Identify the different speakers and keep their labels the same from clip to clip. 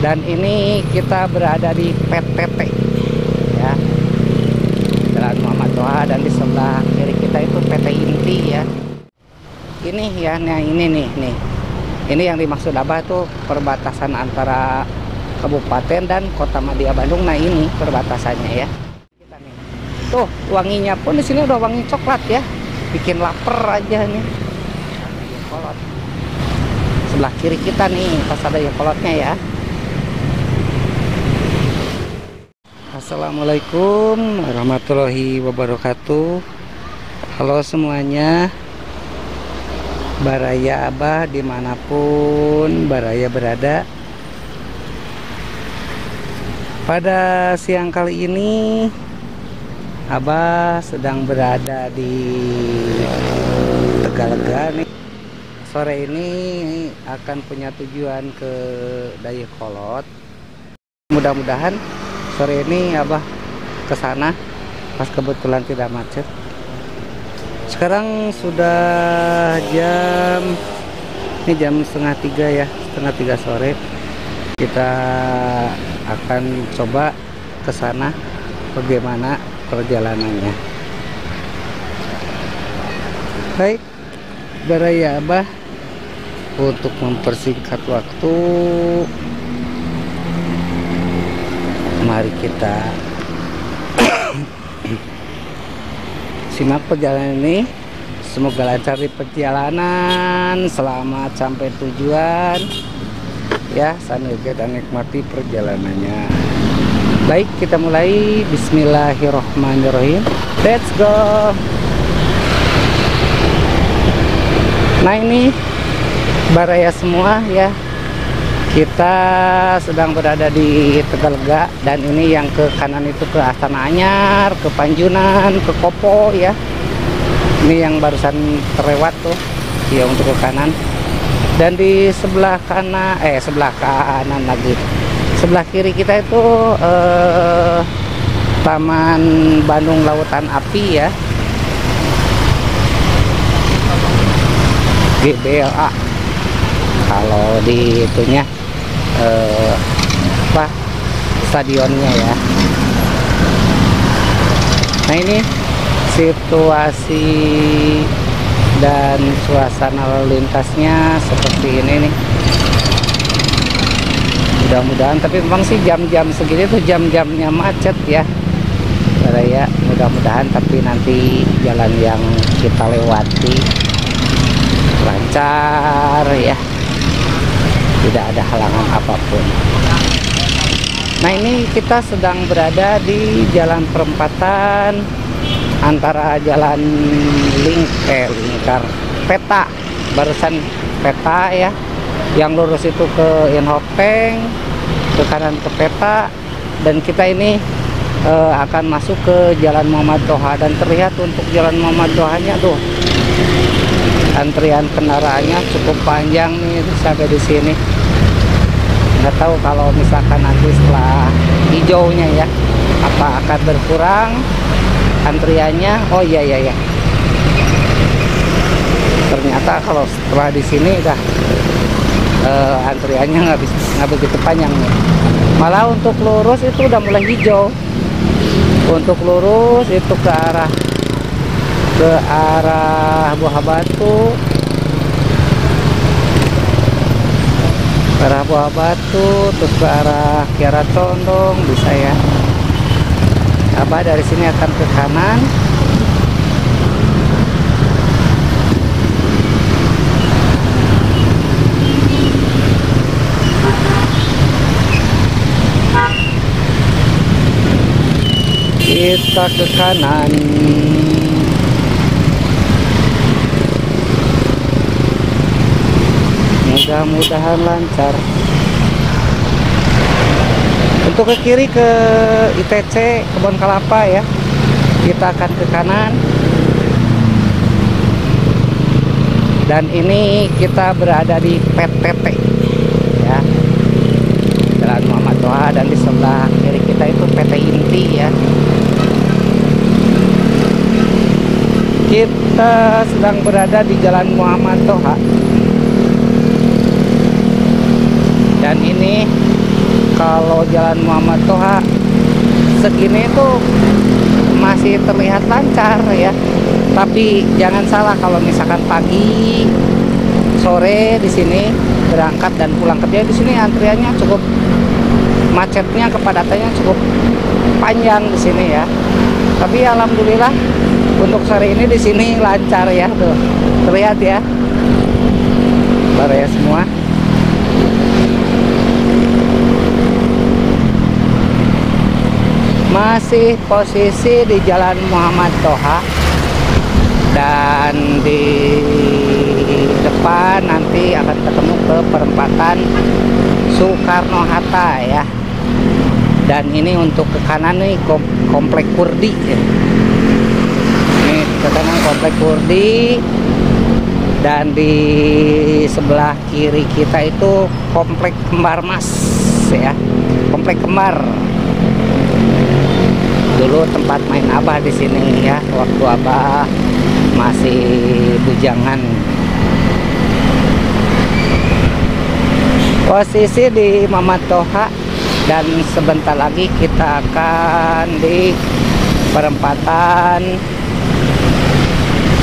Speaker 1: Dan ini kita berada di PTT ya, Jalan Muhammad Toha, dan di sebelah kiri kita itu PT Inti ya. Ini ya, nah ini nih. Ini yang dimaksud Abah tuh perbatasan antara Kabupaten dan Kota Madia Bandung. Nah ini perbatasannya ya. Kita nih. Tuh wanginya pun di sini udah wangi coklat ya. Bikin lapar aja nih. Kolot. Sebelah kiri kita nih pas ada ya kolotnya ya. Assalamualaikum warahmatullahi wabarakatuh. Halo semuanya. Baraya Abah dimanapun Baraya berada. Pada siang kali ini Abah sedang berada di Tegalega nih. Sore ini akan punya tujuan ke Dayakolot. Mudah-mudahan sore ini Abah ke sana pas kebetulan tidak macet. Sekarang sudah jam 2:30 ya, 2:30 sore. Kita akan coba ke sana bagaimana perjalanannya. Baik, Baraya Abah untuk mempersingkat waktu, mari kita simak perjalanan ini. Semoga lancar di perjalanan, selamat sampai tujuan ya, sambil kita nikmati perjalanannya. Baik, kita mulai. Bismillahirrohmanirrohim. Let's go. Nah ini Baraya semua ya, kita sedang berada di Tegalega, dan ini yang ke kanan itu ke Astana Anyar, ke Panjunan, ke Kopo ya. Ini yang barusan terlewat tuh ya, untuk ke kanan. Dan di sebelah kanan lagi, sebelah kiri kita itu Taman Bandung Lautan Api ya, GBLA kalau di itunya stadionnya ya. Nah ini situasi dan suasana lalu lintasnya seperti ini nih. Mudah-mudahan, tapi memang sih jam-jam segini tuh jam-jamnya macet ya Baraya. Mudah-mudahan tapi nanti jalan yang kita lewati lancar ya, tidak ada halangan apapun. Nah ini kita sedang berada di jalan perempatan antara jalan lingkar peta, barusan peta ya, yang lurus itu ke Inhopeng, ke kanan ke peta, dan kita ini akan masuk ke Jalan Muhammad Toha. Dan terlihat untuk Jalan Muhammad Tohanya tuh antrian kendaraannya cukup panjang nih sampai di sini. Nggak tahu kalau misalkan nanti setelah hijaunya ya, apa akan berkurang antriannya. Oh iya. Ternyata kalau setelah di sini udah antriannya nggak begitu panjang nih. Malah untuk lurus itu udah mulai hijau. Untuk lurus itu ke arah Buah Batu, terus ke arah Kiara Condong bisa ya. Abah dari sini akan ke kanan. Kita ke kanan. Mudah-mudahan lancar. Untuk ke kiri ke ITC Kebon Kelapa ya, kita akan ke kanan. Dan ini kita berada di PTT ya, Jalan Muhammad Toha, dan di sebelah kiri kita itu PT Inti ya. Kita sedang berada di Jalan Muhammad Toha, dan ini kalau Jalan Muhammad Toha segini itu masih terlihat lancar ya. Tapi jangan salah, kalau misalkan pagi sore di sini berangkat dan pulang kerja di sini antriannya cukup macetnya, kepadatannya cukup panjang di sini ya. Tapi alhamdulillah untuk sore ini di sini lancar ya, tuh terlihat ya, baraya semua. Masih posisi di Jalan Muhammad Toha, dan di depan nanti akan ketemu ke perempatan Soekarno-Hatta ya. Dan ini untuk ke kanan nih komplek Kurdi ya. Ini ke kanan komplek Kurdi, dan di sebelah kiri kita itu komplek Kembar Mas ya, komplek Kembar. Dulu tempat main Abah di sini ya, waktu Abah masih bujangan. Posisi di Muhammad Toha, dan sebentar lagi kita akan di perempatan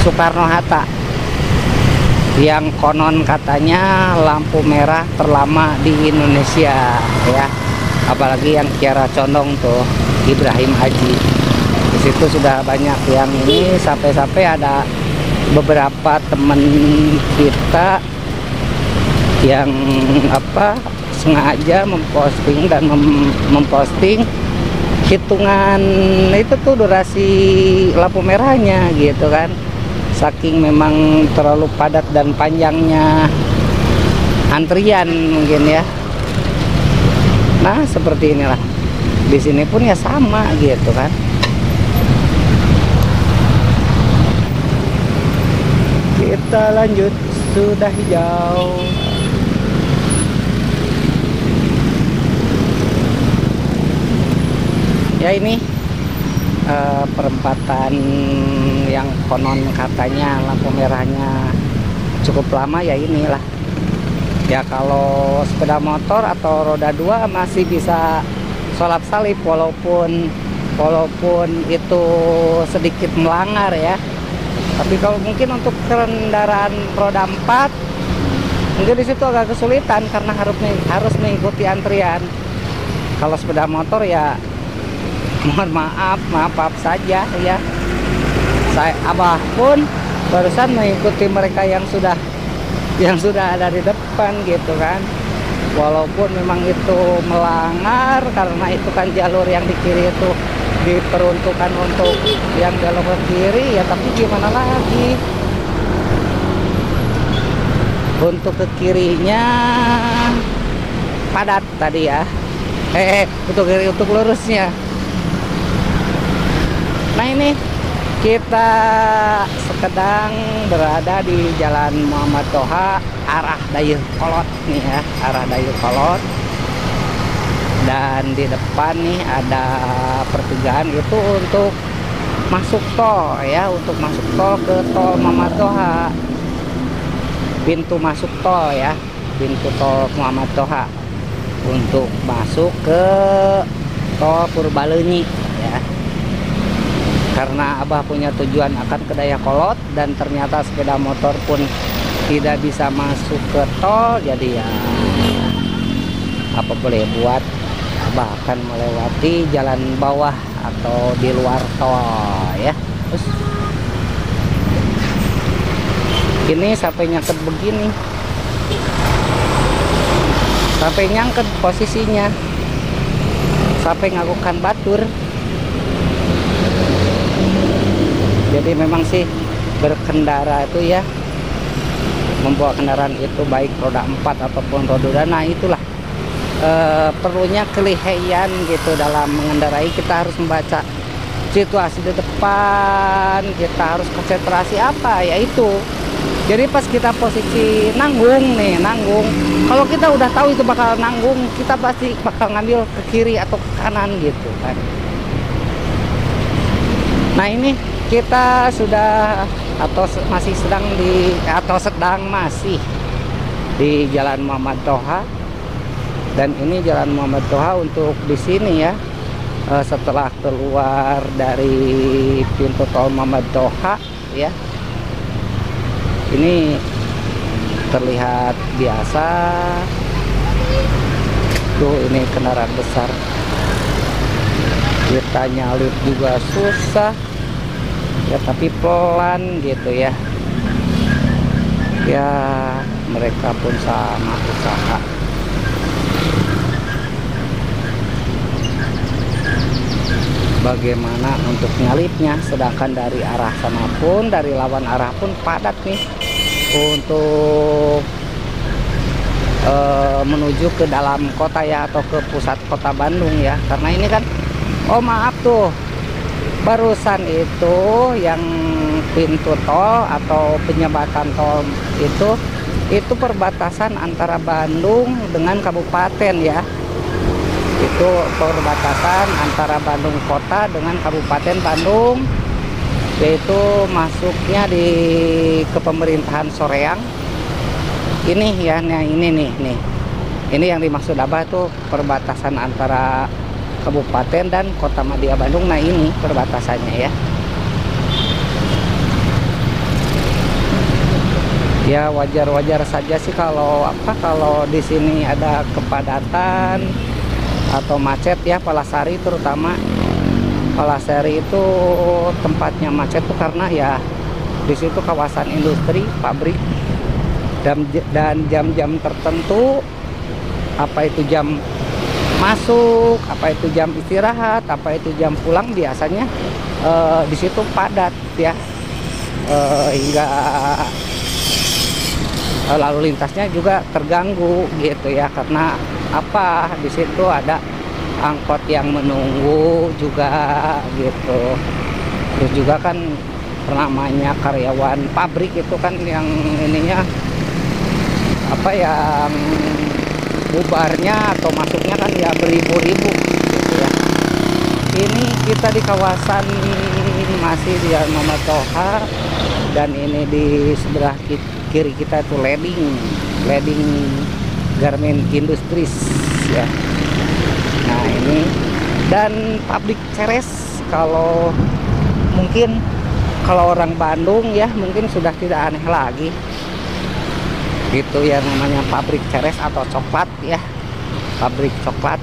Speaker 1: Soekarno-Hatta yang konon katanya lampu merah terlama di Indonesia ya. Apalagi yang Kiara Condong tuh, Ibrahim Haji. Di situ sudah banyak yang ini, sampai-sampai ada beberapa teman kita yang sengaja memposting dan memposting hitungan itu tuh durasi lampu merahnya gitu kan. Saking memang terlalu padat dan panjangnya antrian mungkin ya. Nah, seperti inilah. Di sini pun ya sama gitu kan. Kita lanjut, sudah hijau. Ya ini perempatan yang konon katanya lampu merahnya cukup lama ya, inilah. Ya kalau sepeda motor atau roda 2 masih bisa sholat salib walaupun itu sedikit melanggar ya. Tapi kalau mungkin untuk kendaraan roda 4 mungkin di situ agak kesulitan karena harus mengikuti antrian. Kalau sepeda motor ya mohon maaf saja ya. Abah pun barusan mengikuti mereka yang sudah ada di depan gitu kan. Walaupun memang itu melanggar karena itu kan jalur yang di kiri itu diperuntukkan untuk yang jalur ke kiri ya, tapi gimana lagi. Untuk ke kirinya padat tadi ya. Untuk lurusnya. Nah ini kita sedang berada di Jalan Muhammad Toha arah Dayakolot nih ya, arah Dayakolot. Dan di depan nih ada pertigaan itu untuk masuk tol ya, untuk masuk tol ke tol Muhammad Toha. Pintu masuk tol ya, pintu tol Muhammad Toha untuk masuk ke tol Purbalunyi ya. Karena Abah punya tujuan akan ke Dayakolot dan ternyata sepeda motor pun tidak bisa masuk ke tol, jadi ya apa boleh buat, Abah akan melewati jalan bawah atau di luar tol ya. Terus ini sampai nyangkut begini, sampai nyangkut posisinya, sampai ngakukan batur. Jadi memang sih berkendara itu ya, membawa kendaraan itu baik roda 4 ataupun roda 2, nah itulah perlunya kelihayan gitu dalam mengendarai. Kita harus membaca situasi di depan, kita harus konsentrasi apa yaitu. Jadi pas kita posisi nanggung, kalau kita udah tahu itu bakal nanggung, kita pasti bakal ngambil ke kiri atau ke kanan gitu kan. Nah ini kita sudah masih di Jalan Muhammad Toha, Dan ini Jalan Muhammad Toha untuk di sini ya. Setelah keluar dari pintu tol Muhammad Toha ya, ini terlihat biasa. Tuh ini kendaraan besar, kita nyalip juga susah ya, tapi pelan gitu ya. Ya mereka pun sama usaha. Bagaimana untuk nyalipnya, sedangkan dari arah sana pun, dari lawan arah pun padat nih untuk menuju ke dalam kota ya, atau ke pusat kota Bandung ya. Karena ini kan, oh maaf tuh, barusan itu yang pintu tol atau penyebatan tol itu perbatasan antara Bandung dengan kabupaten ya. Itu perbatasan antara Bandung kota dengan Kabupaten Bandung, yaitu masuknya ke pemerintahan Soreang. Ini ya, nah ini nih. Ini yang dimaksud Abah tuh perbatasan antara kabupaten dan kota Madya Bandung. Nah ini perbatasannya ya. Ya wajar-wajar saja sih kalau di sini ada kepadatan atau macet ya. Palasari terutama, Palasari itu tempatnya macet tuh karena ya di situ kawasan industri, pabrik, dan jam-jam tertentu, apa itu jam masuk, apa itu jam istirahat, apa itu jam pulang, biasanya di situ padat ya, hingga lalu lintasnya juga terganggu gitu ya. Karena apa, di situ ada angkot yang menunggu juga gitu. Terus juga kan namanya karyawan pabrik itu kan yang ininya apa, yang bubarnya atau masuknya kan ya beribu-ribu gitu ya. Ini kita di kawasan masih di Jalan Muhammad Toha, dan ini di sebelah kiri kita itu Leding Garment Industries ya. Nah ini, dan pabrik Ceres, kalau mungkin kalau orang Bandung ya mungkin sudah tidak aneh lagi gitu ya, namanya pabrik Ceres atau coklat ya. Pabrik coklat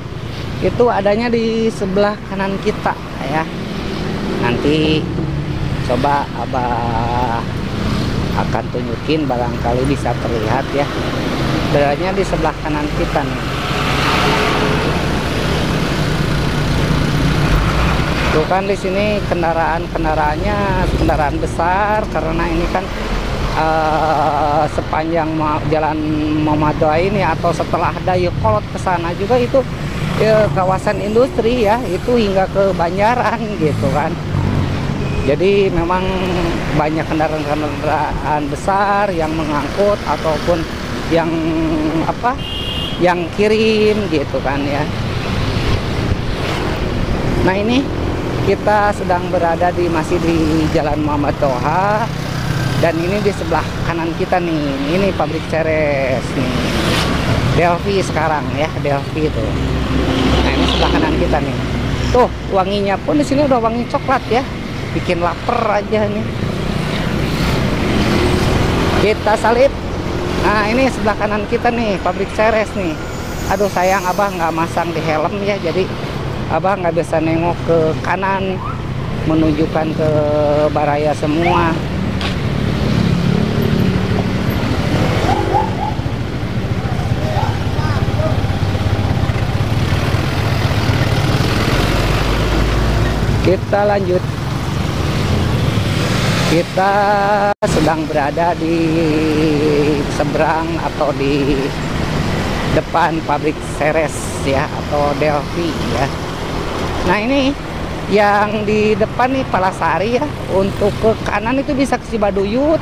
Speaker 1: itu adanya di sebelah kanan kita ya. Nanti coba Abah akan tunjukin, barangkali bisa terlihat ya, berada di sebelah kanan kita nih. Tuh kan di sini kendaraannya kendaraan besar, karena ini kan sepanjang Jalan Muhammad Toha ini, atau setelah Dayakolot ke sana juga itu kawasan industri ya, itu hingga ke Banjaran gitu kan. Jadi memang banyak kendaraan besar yang mengangkut ataupun yang kirim gitu kan ya. Nah ini kita sedang berada masih di Jalan Muhammad Toha, dan ini di sebelah kanan kita nih, ini pabrik Ceres nih, Delphi sekarang ya, Delphi itu. Nah ini sebelah kanan kita nih, tuh wanginya pun di sini udah wangi coklat ya, bikin lapar aja nih. Kita salip. Nah ini sebelah kanan kita nih, pabrik Ceres nih. Aduh sayang Abah nggak masang di helm ya, jadi Abah nggak bisa nengok ke kanan, menunjukkan ke baraya semua. Kita lanjut. Kita sedang berada di seberang atau di depan pabrik Ceres ya, atau Delphi ya. Nah ini yang di depan nih Palasari ya. Untuk ke kanan itu bisa ke Cibaduyut,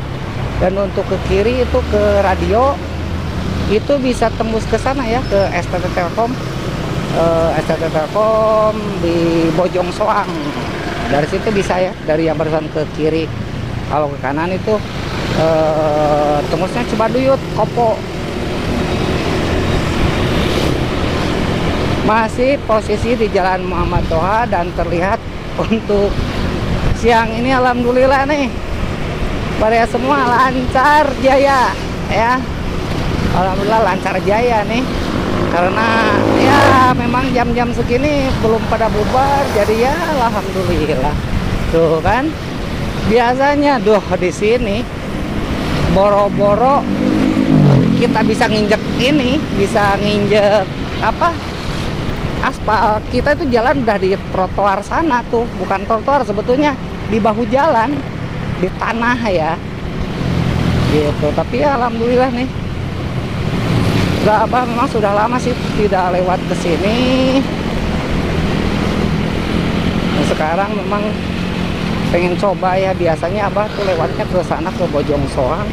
Speaker 1: dan untuk ke kiri itu ke Radio. Itu bisa tembus ke sana ya, ke STT Telkom. STT Telkom di Bojong Soang. Dari situ bisa ya, dari yang barusan ke kiri. Kalau ke kanan itu tembusnya Cibaduyut, Kopo. Masih posisi di Jalan Muhammad Toha dan terlihat untuk siang ini alhamdulillah nih pada semua lancar jaya ya. Alhamdulillah lancar jaya nih, karena ya memang jam-jam segini belum pada bubar, jadi ya alhamdulillah. Tuh kan, biasanya di sini boro-boro kita bisa nginjek ini, bisa nginjek apa, aspal. Kita itu jalan udah di trotoar sana tuh, bukan trotoar sebetulnya, di bahu jalan, di tanah ya gitu. Tapi ya alhamdulillah nih, memang sudah lama sih tidak lewat ke sini. Nah, sekarang memang pengen coba ya. Biasanya Abah tuh lewatnya ke sana, ke Bojong Soang,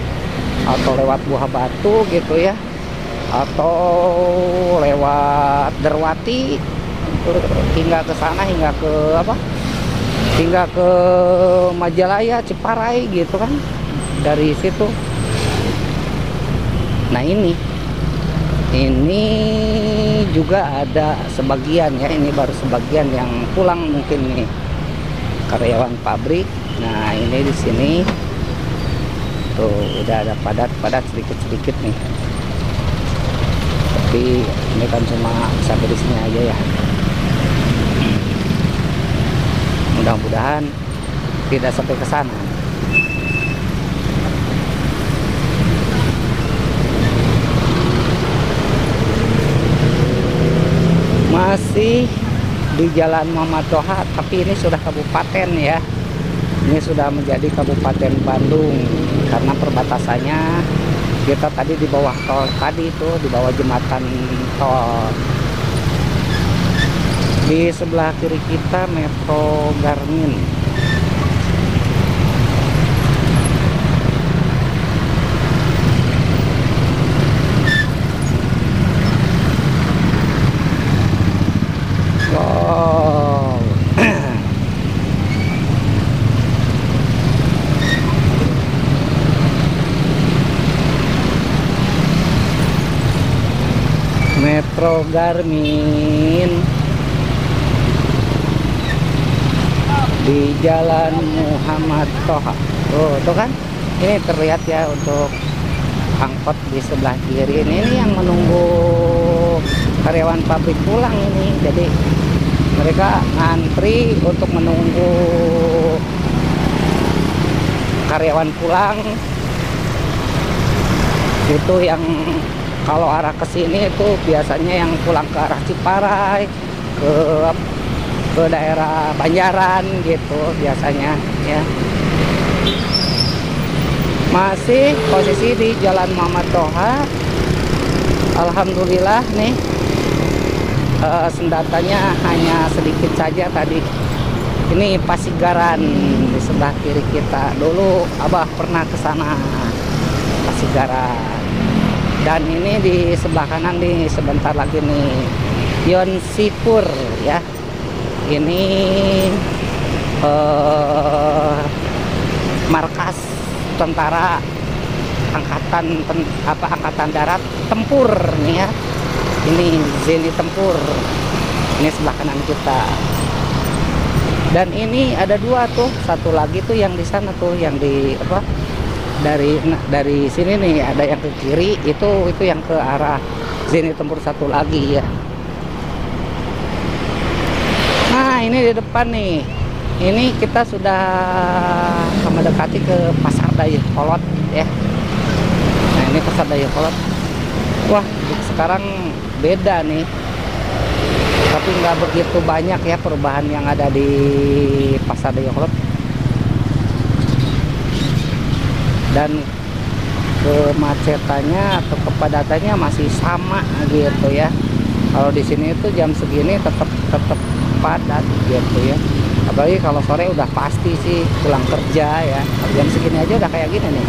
Speaker 1: atau lewat Buah Batu gitu ya, atau lewat Derwati hingga ke sana, hingga ke apa, hingga ke Majalaya, Ciparai gitu kan, dari situ. Nah ini juga ada sebagian ya, ini baru sebagian yang pulang mungkin nih, karyawan pabrik. Nah ini di sini tuh udah ada padat sedikit nih, tapi ini kan cuma sampai di sini aja ya. Mudah-mudahan tidak sampai ke sana. Masih di Jalan Muhammad Toha, tapi ini sudah kabupaten ya. Ini sudah menjadi Kabupaten Bandung karena perbatasannya kita tadi di bawah tol tadi itu, di bawah jembatan tol. Di sebelah kiri kita Metro Garmin. Wow. Metro Garmin di Jalan Muhammad Toha. Tuh kan, ini terlihat ya untuk angkot di sebelah kiri ini yang menunggu karyawan pabrik pulang ini. Jadi mereka ngantri untuk menunggu karyawan pulang. Itu yang kalau arah ke sini itu biasanya yang pulang ke arah Ciparai, ke daerah Banjaran gitu biasanya ya. Masih posisi di Jalan Muhammad Toha. Alhamdulillah nih, sendatanya hanya sedikit saja tadi. Ini Pasigaran di sebelah kiri kita. Dulu Abah pernah ke sana, Pasigaran. Dan ini di sebelah kanan nih sebentar lagi nih Yon Sipur ya. Ini markas tentara angkatan darat tempur nih ya. Ini Zeni Tempur. Ini sebelah kanan kita. Dan ini ada dua tuh, satu lagi tuh yang di sana tuh, yang di apa? Dari sini nih ada yang ke kiri, itu yang ke arah Zeni Tempur satu lagi ya. Nah ini di depan nih, ini kita sudah mendekati ke Pasar Dayakolot ya. Nah ini Pasar Dayakolot. Wah sekarang beda nih, tapi nggak begitu banyak ya perubahan yang ada di Pasar Dayakolot. Dan kemacetannya atau kepadatannya masih sama gitu ya. Kalau di sini itu jam segini tetap padat gitu ya. Apalagi kalau sore udah pasti sih pulang kerja ya. Jam segini aja udah kayak gini nih.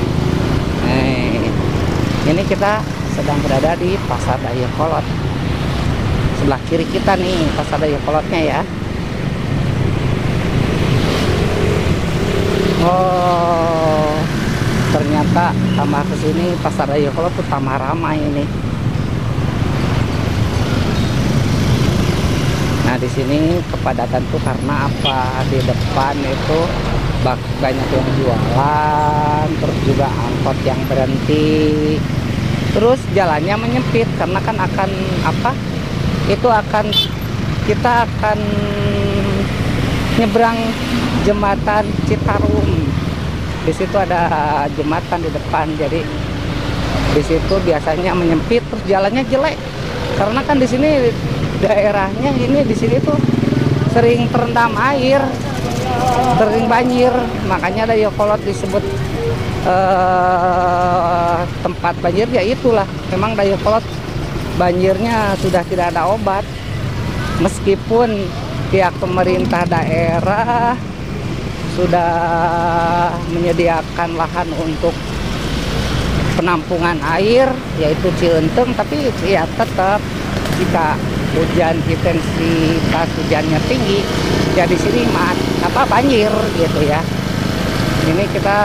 Speaker 1: Ini kita sedang berada di Pasar Dayakolot. Sebelah kiri kita nih Pasar Dayakolotnya ya. Oh, ternyata tambah ke sini Pasar Dayakolot tuh tambah ramai ini. di sini kepadatan tuh karena apa? Di depan itu banyak yang jualan, terus juga angkot yang berhenti. Terus jalannya menyempit karena kan akan apa? Itu kita akan nyebrang jembatan Citarum. Di situ ada jembatan di depan, jadi di situ biasanya menyempit, terus jalannya jelek. Karena kan di sini daerahnya di sini tuh sering terendam air, sering banjir, makanya Dayakolot disebut tempat banjir. Ya itulah, memang Dayakolot banjirnya sudah tidak ada obat, meskipun pihak pemerintah daerah sudah menyediakan lahan untuk penampungan air yaitu Cienteng, tapi ya tetap jika intensitas hujannya tinggi ya di sini banjir gitu ya. Ini kita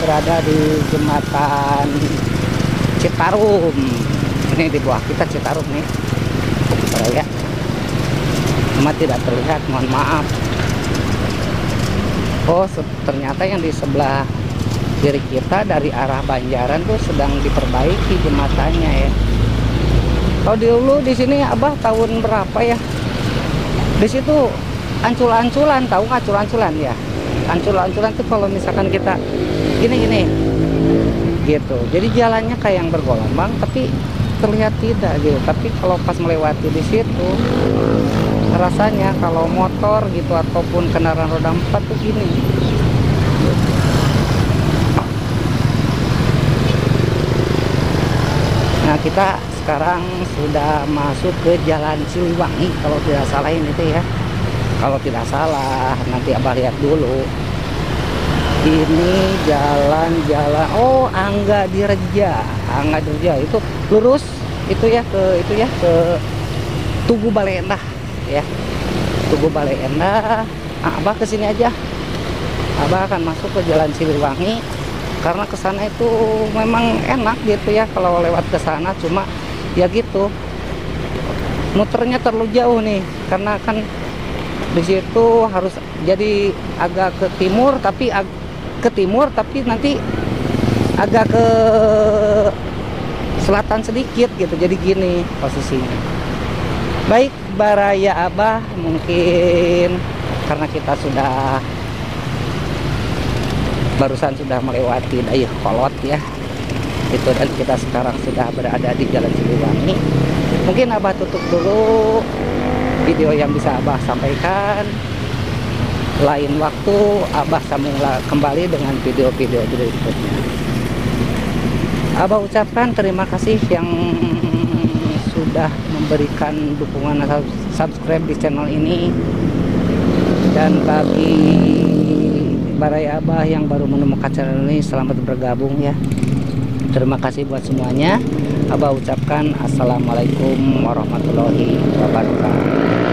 Speaker 1: berada di jembatan Citarum. Ini di bawah kita Citarum nih, ya. Cuma tidak terlihat, mohon maaf. Oh, ternyata yang di sebelah kiri kita dari arah Banjaran tuh sedang diperbaiki jembatannya ya. Kalau dulu di sini Abah tahun berapa ya? Di situ ancul-anculan, tahu nggak ancul-anculan ya? Ancul-anculan tuh kalau misalkan kita gini gitu. Jadi jalannya kayak yang bergelombang tapi terlihat tidak gitu. Tapi kalau pas melewati di situ rasanya kalau motor gitu ataupun kendaraan roda 4 tuh gini. Nah, kita sekarang sudah masuk ke Jalan Siliwangi kalau tidak salah ini tuh ya. Kalau tidak salah, nanti Abah lihat dulu. Ini jalan-jalan, oh Angga Dirja itu lurus itu ya ke Tugu Bale Endah ya. Tugu Bale Endah. Nah, Abah kesini aja. Abah akan masuk ke Jalan Siliwangi karena ke sana itu memang enak gitu ya kalau lewat ke sana, cuma ya gitu. Muternya terlalu jauh nih karena kan di situ harus jadi agak ke timur tapi nanti agak ke selatan sedikit gitu. Jadi gini posisinya. Baik, Baraya Abah, mungkin karena kita barusan sudah melewati Dayakolot ya itu, dan kita sekarang sudah berada di Jalan Siliwangi. Mungkin Abah tutup dulu video yang bisa Abah sampaikan. Lain waktu Abah sambung kembali dengan video-video berikutnya. Abah ucapkan terima kasih yang sudah memberikan dukungan atau subscribe di channel ini, dan bagi Baraya Abah yang baru menemukan channel ini, selamat bergabung ya. Terima kasih buat semuanya. Abah ucapkan assalamualaikum warahmatullahi wabarakatuh.